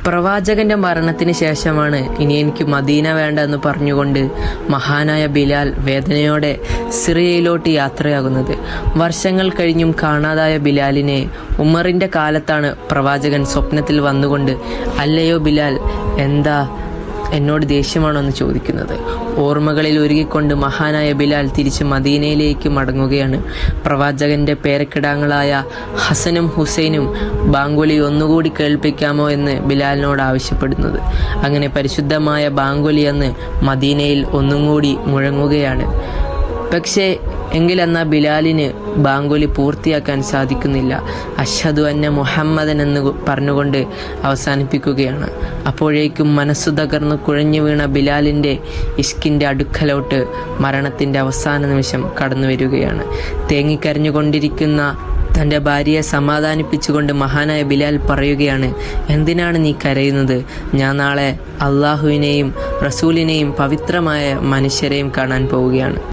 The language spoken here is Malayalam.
പ്രവാചകന്റെ മരണത്തിന് ശേഷമാണ് ഇനി എനിക്ക് മദീന വേണ്ട എന്ന് പറഞ്ഞുകൊണ്ട് മഹാനായ ബിലാൽ വേദനയോടെ സിറിയയിലോട്ട് യാത്രയാകുന്നത്. വർഷങ്ങൾ കഴിഞ്ഞും കാണാതായ ബിലാലിനെ ഉമറിന്റെ കാലത്താണ് പ്രവാചകൻ സ്വപ്നത്തിൽ വന്നുകൊണ്ട്, അല്ലയോ ബിലാൽ, എന്താ എന്നോട് ദേഷ്യമാണോ എന്ന് ചോദിക്കുന്നത്. ഓർമ്മകളിൽ ഒരുങ്ങിക്കൊണ്ട് മഹാനായ ബിലാൽ തിരിച്ച് മദീനയിലേക്ക് മടങ്ങുകയാണ്. പ്രവാചകന്റെ പേരക്കിടാങ്ങളായ ഹസനും ഹുസൈനും ബാങ്കുലി ഒന്നുകൂടി കേൾപ്പിക്കാമോ എന്ന് ബിലാലിനോട് ആവശ്യപ്പെടുന്നത്. അങ്ങനെ പരിശുദ്ധമായ ബാങ്കുലി അന്ന് മദീനയിൽ ഒന്നും കൂടി മുഴങ്ങുകയാണ്. പക്ഷേ എങ്കിലെന്നാ ബിലാലിന് ബാങ്കുലി പൂർത്തിയാക്കാൻ സാധിക്കുന്നില്ല. അഷ്ഹദു അന്ന മുഹമ്മദൻ എന്ന് പറഞ്ഞുകൊണ്ട് അവസാനിപ്പിക്കുകയാണ്. അപ്പോഴേക്കും മനസ്സു തകർന്ന് കുഴഞ്ഞു വീണ ബിലാലിൻ്റെ ഇഷ്കിൻ്റെ അടുക്കലോട്ട് മരണത്തിൻ്റെ അവസാന നിമിഷം കടന്നു വരികയാണ്. തേങ്ങിക്കരഞ്ഞുകൊണ്ടിരിക്കുന്ന തൻ്റെ ഭാര്യയെ സമാധാനിപ്പിച്ചുകൊണ്ട് മഹാനായ ബിലാൽ പറയുകയാണ്, എന്തിനാണ് നീ കരയുന്നത്? ഞാൻ നാളെ അള്ളാഹുവിനെയും റസൂലിനെയും പവിത്രമായ മനുഷ്യരെയും കാണാൻ പോവുകയാണ്.